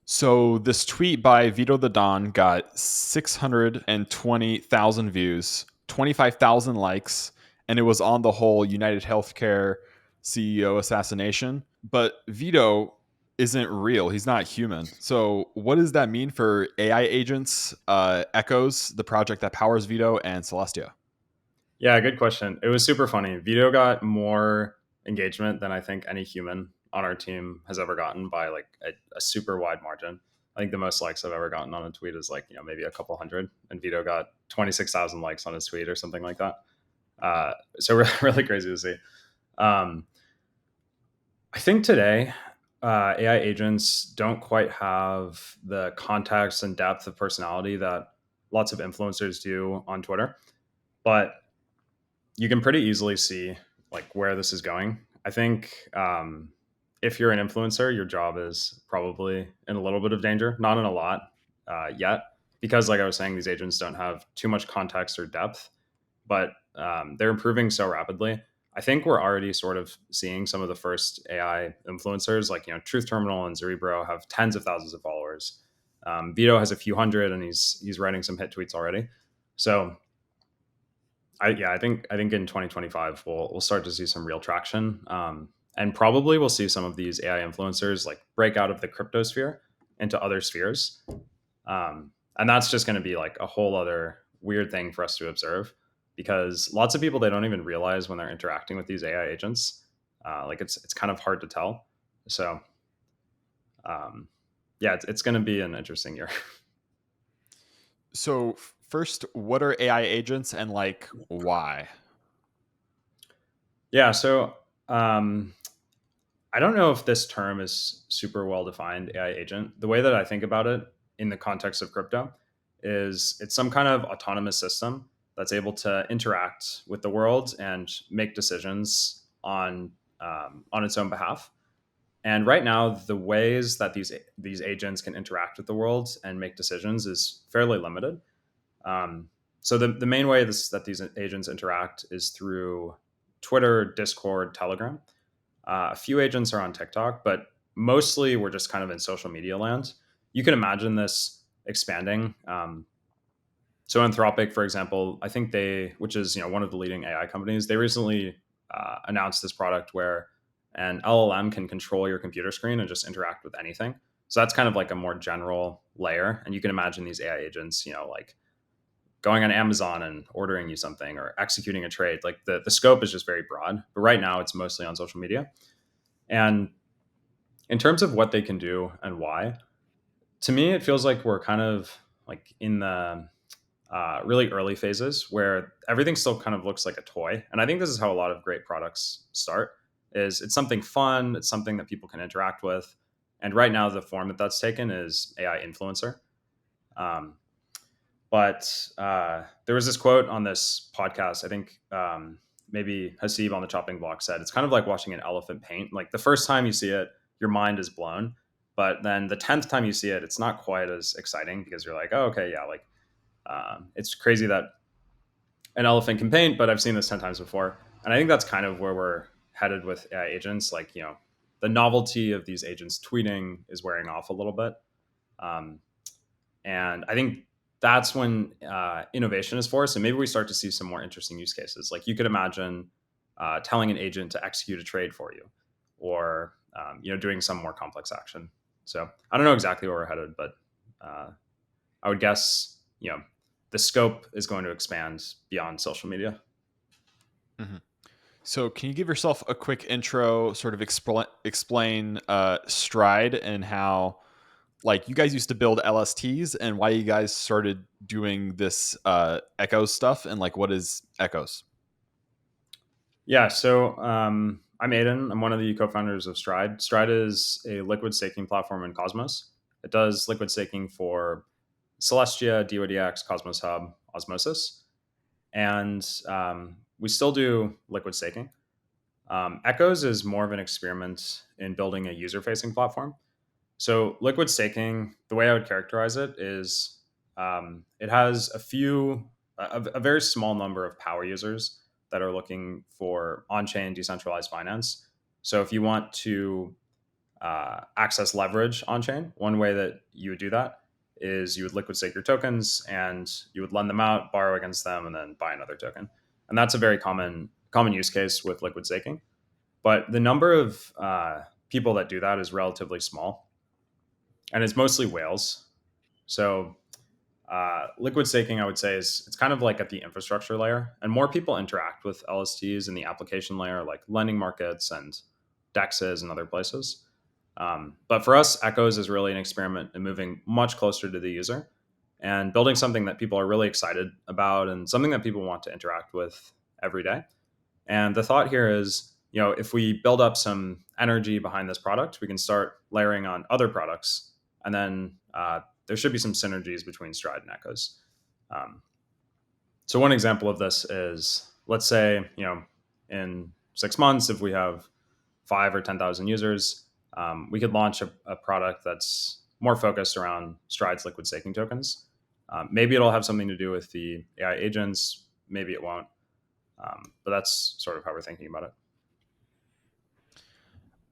So this tweet by Vito the Don got 620,000 views, 25,000 likes, and it was on the whole United Healthcare CEO assassination. But Vito isn't real. He's not human. So what does that mean for AI agents, Echoes, the project that powers Vito, and Celestia? Yeah, good question. It was super funny. Vito got more engagement than I think any human on our team has ever gotten by like a super wide margin. I think the most likes I've ever gotten on a tweet is like, maybe a couple hundred, and Vito got 26,000 likes on his tweet or something like that. So really crazy to see. Um, I think today, AI agents don't quite have the context and depth of personality that lots of influencers do on Twitter, but you can pretty easily see like where this is going. I think if you're an influencer, your job is probably in a little bit of danger, not in a lot yet, because like I was saying, these agents don't have too much context or depth, but they're improving so rapidly. I think we're already sort of seeing some of the first AI influencers, like Truth Terminal and Cerebro, have tens of thousands of followers. Vito has a few hundred, and he's writing some hit tweets already. So I think in 2025 we'll start to see some real traction, and probably we'll see some of these AI influencers like break out of the crypto sphere into other spheres, and that's just going to be like a whole other weird thing for us to observe because lots of people they don't even realize when they're interacting with these AI agents, like it's kind of hard to tell. So um, yeah, it's going to be an interesting year. So first, what are AI agents and like why? Yeah, so um, I don't know if this term is super well defined, AI agent. The way that I think about it in the context of crypto is it's some kind of autonomous system that's able to interact with the world and make decisions on its own behalf. And right now, the ways that these agents can interact with the world and make decisions is fairly limited. Um, so the main way that these agents interact is through Twitter, Discord, Telegram. A few agents are on TikTok, but mostly we're just kind of in social media land. You can imagine this expanding. So Anthropic, for example, I think which is one of the leading AI companies, they recently announced this product where an LLM can control your computer screen and just interact with anything. So that's kind of like a more general layer, and you can imagine these AI agents, like going on Amazon and ordering you something or executing a trade. Like the scope is just very broad, but right now it's mostly on social media. And in terms of what they can do and why, to me, it feels like we're kind of like in the really early phases where everything still kind of looks like a toy. And I think this is how a lot of great products start. Is it's something fun, it's something that people can interact with. And right now, the form that that's taken is AI influencer. Um, but there was this quote on this podcast. I think maybe Hasib on the chopping block said it's kind of like watching an elephant paint. Like the first time you see it, your mind is blown, but then the 10th time you see it, it's not quite as exciting because you're like, oh, okay, yeah, like it's crazy that an elephant can paint, but I've seen this 10 times before. And I think that's kind of where we're headed with AI agents. Like, the novelty of these agents tweeting is wearing off a little bit. Um, and I think that's when innovation is forced. And maybe we start to see some more interesting use cases. Like you could imagine telling an agent to execute a trade for you or, doing some more complex action. So I don't know exactly where we're headed, but uh, I would guess, the scope is going to expand beyond social media. Mhm. So, can you give yourself a quick intro, sort of explain Stride and how, like, you guys used to build LSTs and why you guys started doing this Echoes stuff and like what is Echoes? Yeah. So I'm Aiden. I'm one of the co-founders of Stride. Stride is a liquid staking platform in Cosmos. It does liquid staking for Celestia, DODX, Cosmos Hub, Osmosis, and we still do liquid staking. Echoes is more of an experiment in building a user-facing platform. So liquid staking, the way I would characterize it is it has a very small number of power users that are looking for on-chain decentralized finance. So if you want to access leverage on chain. One way that you would do that is you would liquid stake your tokens and you would lend them out, borrow against them, and then buy another token. And that's a very common use case with liquid staking. But the number of people that do that is relatively small, and it's mostly whales. So liquid staking, I would say, is it's kind of like at the infrastructure layer, and more people interact with LSTs in the application layer, like lending markets and dexes and other places. But for us, Echoes is really an experiment in moving much closer to the user and building something that people are really excited about and something that people want to interact with every day. And the thought here is, if we build up some energy behind this product, we can start layering on other products, and then there should be some synergies between Stride and Echoes. Um, so one example of this is, let's say, in 6 months, if we have 5 or 10,000 users, we could launch a product that's more focused around Stride's liquid staking tokens. Maybe it'll have something to do with the AI agents. Maybe it won't. But that's sort of how we're thinking about it.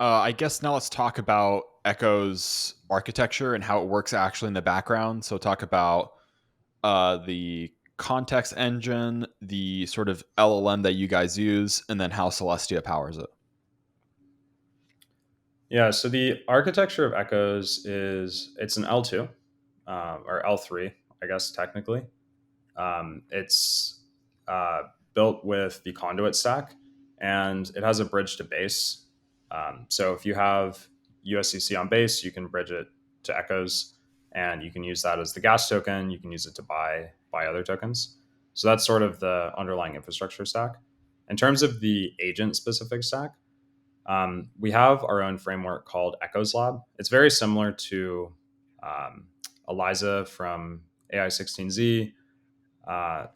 I guess now let's talk about Echo's architecture and how it works actually in the background. So talk about the context engine, the sort of LLM that you guys use, and then how Celestia powers it. Yeah. So the architecture of Echoes is it's an L2 or L3, I guess technically. It's built with the conduit stack, and it has a bridge to base. So if you have USDC on base, you can bridge it to Echoes, and you can use that as the gas token. You can use it to buy other tokens. So that's sort of the underlying infrastructure stack. In terms of the agent specific stack, we have our own framework called Echoes Lab. It's very similar to Eliza from AI16Z.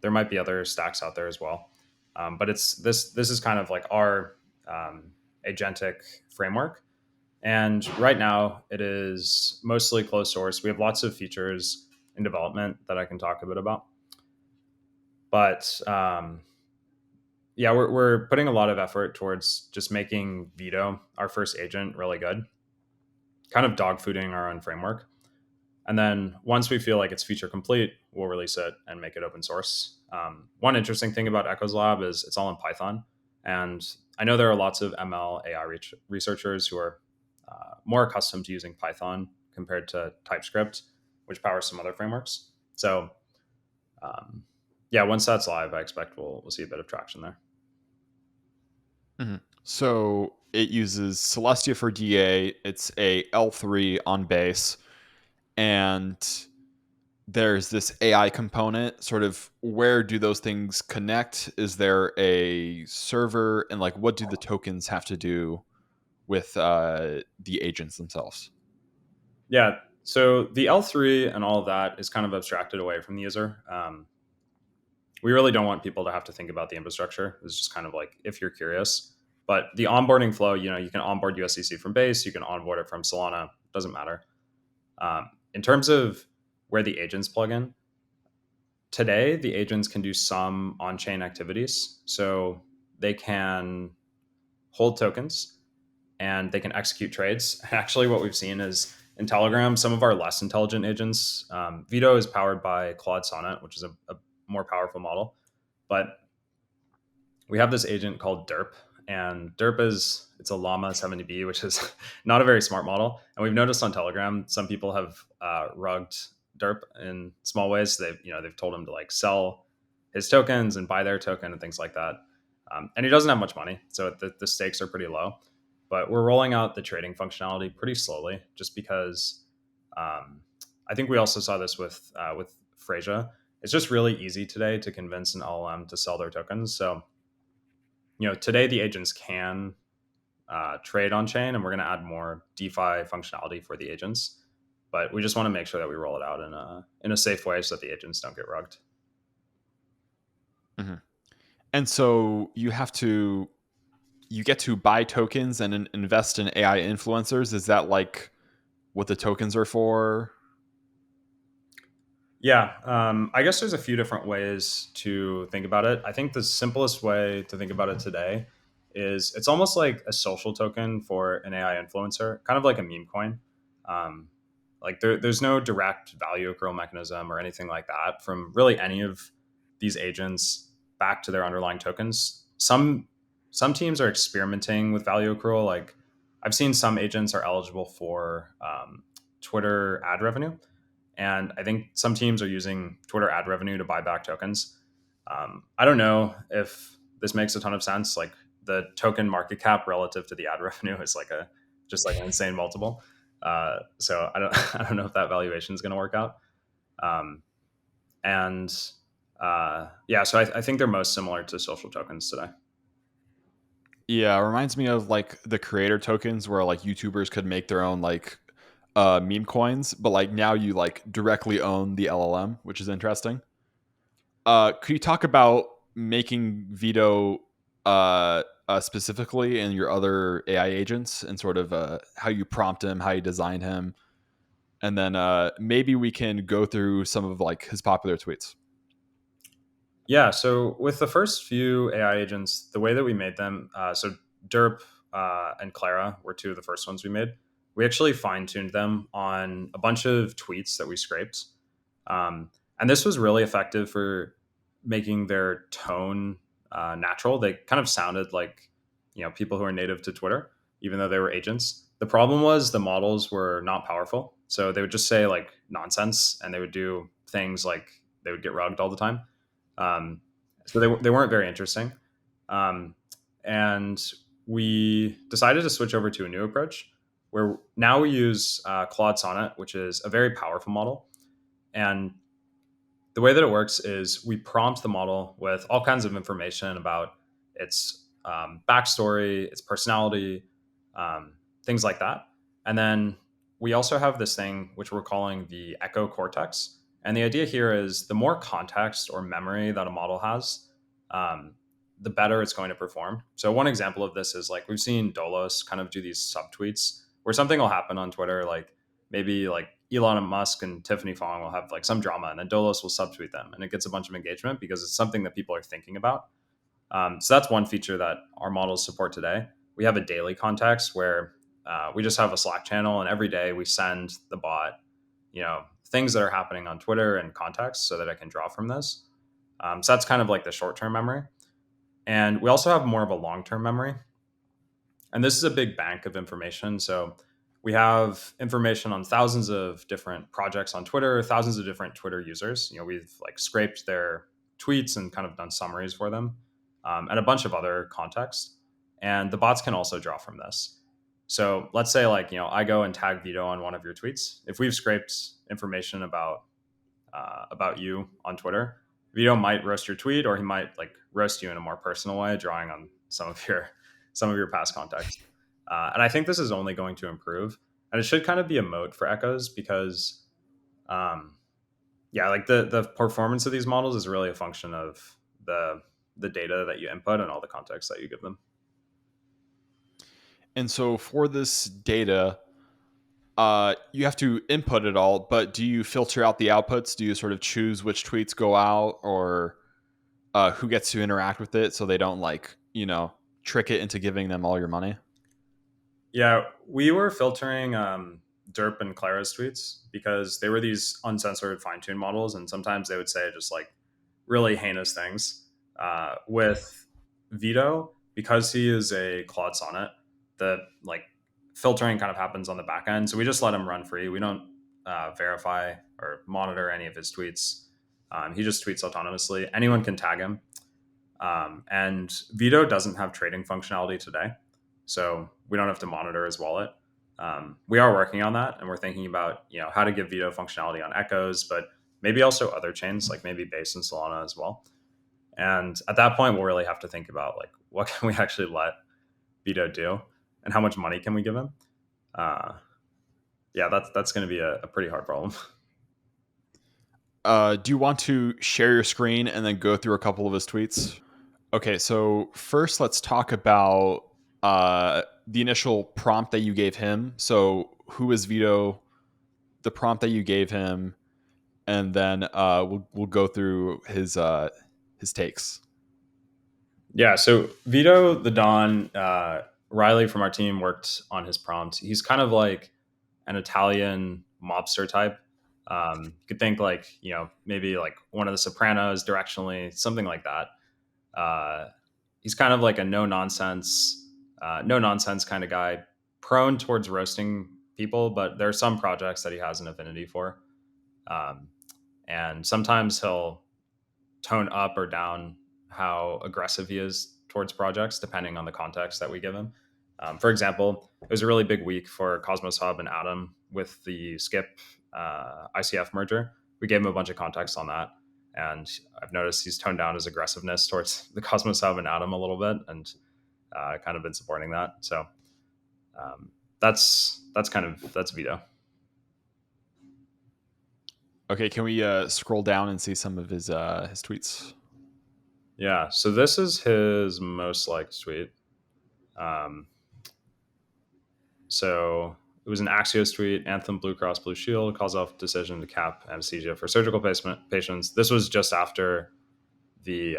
There might be other stacks out there as well, but it's this is kind of like our agentic framework. And right now, it is mostly closed source. We have lots of features in development that I can talk a bit about. But yeah, we're putting a lot of effort towards just making Vito, our first agent, really good, kind of dogfooding our own framework. And then once we feel like it's feature complete, we'll release it and make it open source. One interesting thing about Echoes Lab is it's all in Python. And I know there are lots of ML AI researchers who are more accustomed to using Python compared to TypeScript, which powers some other frameworks. So, yeah, once that's live, I expect we'll see a bit of traction there. Mhm. So it uses Celestia for DA. It's a L3 on base, and there's this AI component. Sort of where do those things connect? Is there a server, and like what do the tokens have to do with the agents themselves? Yeah. So the L3 and all of that is kind of abstracted away from the user. We really don't want people to have to think about the infrastructure. It's just kind of like if you're curious. But the onboarding flow, you can onboard USDC from Base, you can onboard it from Solana, doesn't matter. In terms of where the agents plug in, today the agents can do some on-chain activities. So they can hold tokens and they can execute trades. Actually, what we've seen is in Telegram, some of our less intelligent agents, Vito is powered by Claude Sonnet, which is a more powerful model. But we have this agent called Derp, and Derp is it's a Llama 70B, which is not a very smart model. And we've noticed on Telegram, some people have rugged Derp in small ways. They've told him to like sell his tokens and buy their token and things like that. And he doesn't have much money, so the stakes are pretty low. But we're rolling out the trading functionality pretty slowly, just because I think we also saw this with Freyja. It's just really easy today to convince an LLM to sell their tokens. So today the agents can trade on chain, and we're going to add more DeFi functionality for the agents. But we just want to make sure that we roll it out in a safe way so that the agents don't get rugged. Mhm. And so you get to buy tokens and invest in AI influencers. Is that like what the tokens are for? Yeah, I guess there's a few different ways to think about it. I think the simplest way to think about it today is it's almost like a social token for an AI influencer, kind of like a meme coin. Um, like there's no direct value accrual mechanism or anything like that from really any of these agents back to their underlying tokens. Some teams are experimenting with value accrual. Like I've seen some agents are eligible for Twitter ad revenue, and I think some teams are using Twitter ad revenue to buy back tokens. I don't know if this makes a ton of sense. Like the token market cap relative to the ad revenue is like a just like an insane multiple. So I don't I don't know if that valuation is going to work out. Um, and yeah, so I think they're most similar to social tokens today. Yeah, it reminds me of like the creator tokens where like YouTubers could make their own like meme coins, but like now you like directly own the LLM, which is interesting. Could you talk about making Vito specifically and your other AI agents and sort of how you prompt him, how you design him, and then maybe we can go through some of like his popular tweets. Yeah, so with the first few AI agents, the way that we made them, so Derp and Clara were two of the first ones we made. We actually fine tuned them on a bunch of tweets that we scraped. And this was really effective for making their tone natural. They kind of sounded like people who are native to Twitter, even though they were agents. The problem was the models were not powerful, so they would just say like nonsense, and they would do things like they would get rugged all the time. Um, so they weren't very interesting. Um, and we decided to switch over to a new approach where now we use Claude Sonnet, which is a very powerful model. And the way that it works is we prompt the model with all kinds of information about its backstory, its personality, um, things like that. And then we also have this thing which we're calling the echo cortex. And the idea here is the more context or memory that a model has, um, the better it's going to perform. So one example of this is like we've seen Dolos kind of do these subtweets where something will happen on Twitter, like maybe like Elon Musk and Tiffany Fong will have like some drama, and then Dolos will subtweet them, and it gets a bunch of engagement because it's something that people are thinking about. So that's one feature that our models support today. We have a daily context where we just have a Slack channel, and every day we send the bot, things that are happening on Twitter and context, so that I can draw from this. So that's kind of like the short-term memory, and we also have more of a long-term memory. And this is a big bank of information. So we have information on thousands of different projects on Twitter, thousands of different Twitter users. We've like scraped their tweets and kind of done summaries for them, and a bunch of other context. And the bots can also draw from this. So let's say like I go and tag Vito on one of your tweets. If we've scraped information about you on Twitter, Vito might roast your tweet, or he might like roast you in a more personal way, drawing on some of your past context. And I think this is only going to improve, and it should kind of be a moat for echoes because, um, yeah, like the performance of these models is really a function of the data that you input and all the context that you give them. And so for this data, you have to input it all, but do you filter out the outputs? Do you sort of choose which tweets go out, or who gets to interact with it so they don't like trick it into giving them all your money? Yeah, we were filtering Derp and Clara's tweets because they were these uncensored fine tuned models, and sometimes they would say just like really heinous things. With Vito, because he is a Claude Sonnet, the like filtering kind of happens on the back end. So we just let him run free. We don't verify or monitor any of his tweets. He just tweets autonomously. Anyone can tag him. And Vito doesn't have trading functionality today, so we don't have to monitor his wallet. We are working on that, and we're thinking about how to give Vito functionality on Echoes, but maybe also other chains like maybe Base and Solana as well. And at that point, we'll really have to think about like what can we actually let Vito do, and how much money can we give him. Uh, yeah, that's going to be a pretty hard problem. Do you want to share your screen and then go through a couple of his tweets? Okay, so first let's talk about the initial prompt that you gave him. So who is Vito? The prompt that you gave him, and then we'll go through his takes. Yeah, so Vito the Don, Riley from our team worked on his prompt. He's kind of like an Italian mobster type. You could think like, maybe like one of the Sopranos directionally, something like that. Uh, he's kind of like a no nonsense kind of guy, prone towards roasting people, but there are some projects that he has an affinity for. Um, and sometimes he'll tone up or down how aggressive he is towards projects depending on the context that we give him. For example, it was a really big week for Cosmos Hub and Atom with the Skip ICF merger. We gave him a bunch of context on that, and I've noticed he's toned down his aggressiveness towards the Cosmos Hub and Atom a little bit, and kind of been supporting that. So that's Vito. Okay, can we scroll down and see some of his tweets? Yeah, so this is his most liked tweet. Um, So it was an Axios tweet. Anthem Blue Cross Blue Shield calls off decision to cap anesthesia for surgical patients. This was just after the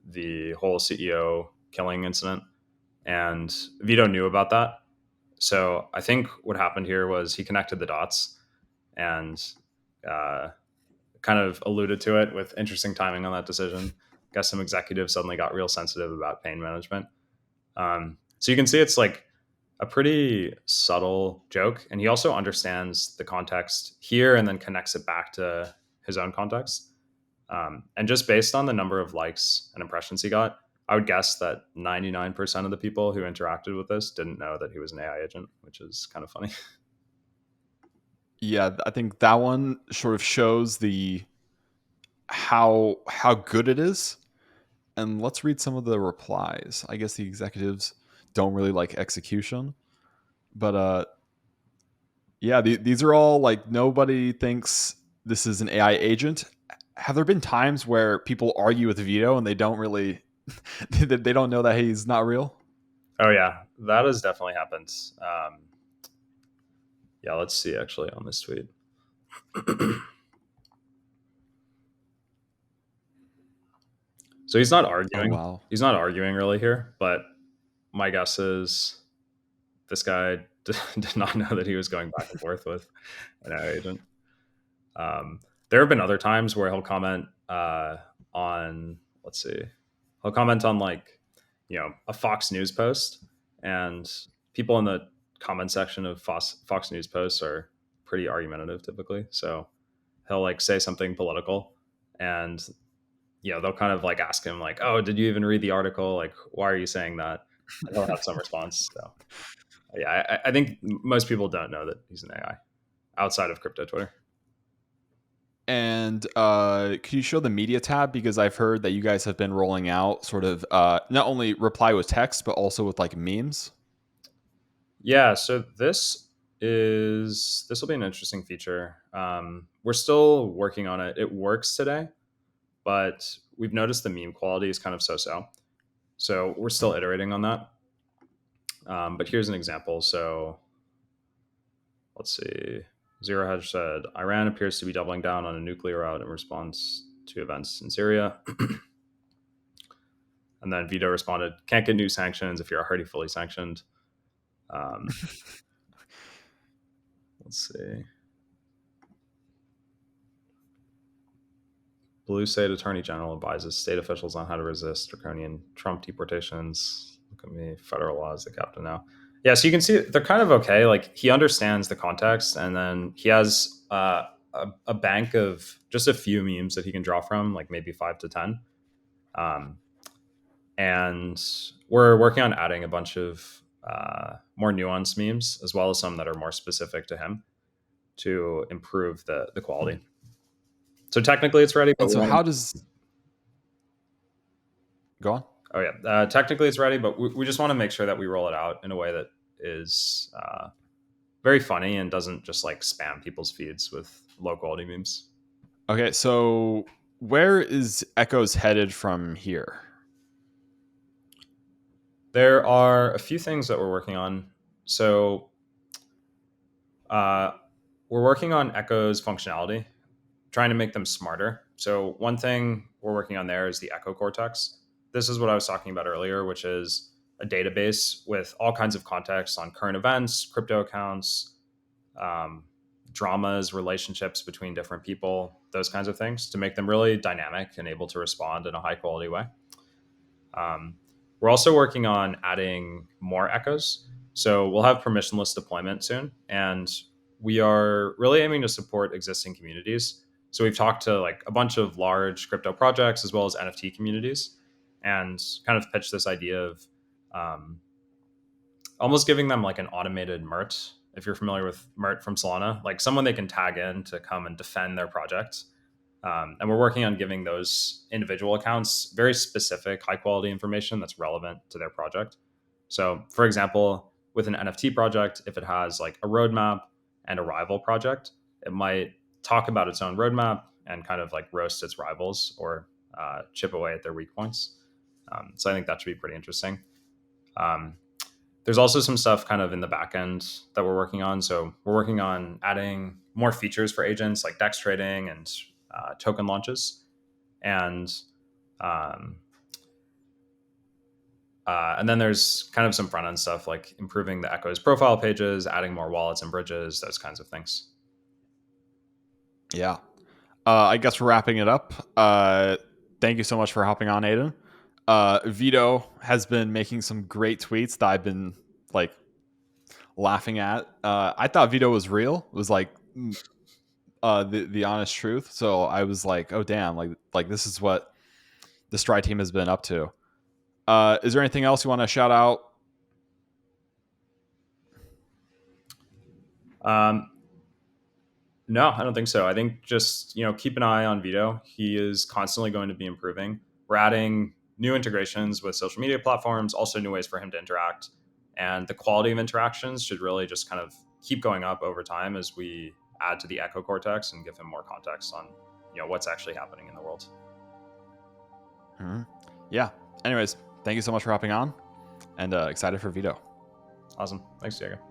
the whole CEO killing incident, and Vito knew about that. So I think what happened here was he connected the dots and uh, kind of alluded to it with interesting timing on that decision. I guess some executives suddenly got real sensitive about pain management. So you can see it's like a pretty subtle joke, and he also understands the context here and then connects it back to his own context. And just based on the number of likes and impressions he got, I would guess that 99% of the people who interacted with this didn't know that he was an AI agent, which is kind of funny. Yeah, I think that one sort of shows the how good it is. And let's read some of the replies. I guess the executives don't really like execution, but yeah, these are all like nobody thinks this is an AI agent. Have there been times where people argue with Vito and they don't really they don't know that he's not real? Oh yeah, that has definitely happened. Yeah, let's see actually on this tweet. So he's not Oh arguing. wow. He's not arguing really here, but my guess is this guy did not know that he was going back and forth with an AI agent. There have been other times where he'll comment on, let's see, he'll comment on like, a Fox News post, and people in the comment section of Fox News posts are pretty argumentative typically. So he'll like say something political, and they'll kind of like ask him like, "Oh, did you even read the article? Like, why are you saying that?" And he'll have some response. So yeah, I think most people don't know that he's an AI outside of crypto Twitter. And could you show the media tab, because I've heard that you guys have been rolling out sort of not only reply with text but also with like memes. Yeah, so this will be an interesting feature. We're still working on it. It works today, but we've noticed the meme quality is kind of so-so. So we're still iterating on that. But here's an example. So let's see. Zero Hedge said Iran appears to be doubling down on a nuclear route in response to events in Syria. And then Vito responded, "Can't get new sanctions if you're already fully sanctioned." Um, let's see. Blue State Attorney General advises state officials on how to resist draconian Trump deportations. Look at me, federal laws, the captain now. Yeah, so you can see they're kind of okay. Like he understands the context, and then he has a bank of just a few memes that he can draw from, like maybe 5 to 10. Um, and we're working on adding a bunch of more nuanced memes, as well as some that are more specific to him, to improve the quality. So technically, it's ready, but And we so want how does go on? Oh yeah, technically it's ready, but we just want to make sure that we roll it out in a way that is very funny and doesn't just like spam people's feeds with low quality memes. Okay, so where is Echoes headed from here? There are a few things that we're working on. So uh, we're working on Echo's functionality, trying to make them smarter. So one thing we're working on there is the Echo Cortex. this is what I was talking about earlier, which is a database with all kinds of context on current events, crypto accounts, um, dramas, relationships between different people, those kinds of things, to make them really dynamic and able to respond in a high quality way. Um, we're also working on adding more echoes. So we'll have permissionless deployment soon. And we are really aiming to support existing communities. So we've talked to like a bunch of large crypto projects as well as NFT communities and kind of pitched this idea of um, almost giving them like an automated MERT. If you're familiar with MERT from Solana, like someone they can tag in to come and defend their project. And we're working on giving those individual accounts very specific, high quality information that's relevant to their project. So, for example, with an NFT project, if it has like a roadmap and a rival project, it might talk about its own roadmap and kind of like roast its rivals or chip away at their weak points. So I think that should be pretty interesting. Um, there's also some stuff kind of in the back end that we're working on. So we're working on adding more features for agents like DEX trading and token launches. And um, and then there's kind of some front end stuff like improving the Echo's profile pages, adding more wallets and bridges, those kinds of things. Yeah. I guess we're wrapping it up. Thank you so much for hopping on, Aiden. Vito has been making some great tweets that I've been like laughing at. I thought Vito was real. It was like the honest truth. So I was like, oh damn, like this is what the Stride team has been up to. Is there anything else you want to shout out? Um, no, I don't think so. I think just keep an eye on Vito. He is constantly going to be improving. We're adding new integrations with social media platforms, also new ways for him to interact, and the quality of interactions should really just kind of keep going up over time as we add to the Echo Cortex and give him more context on what's actually happening in the world. Mm-hmm. Yeah. Anyways, thank you so much for hopping on, and excited for Vito. Awesome. Thanks, Diego.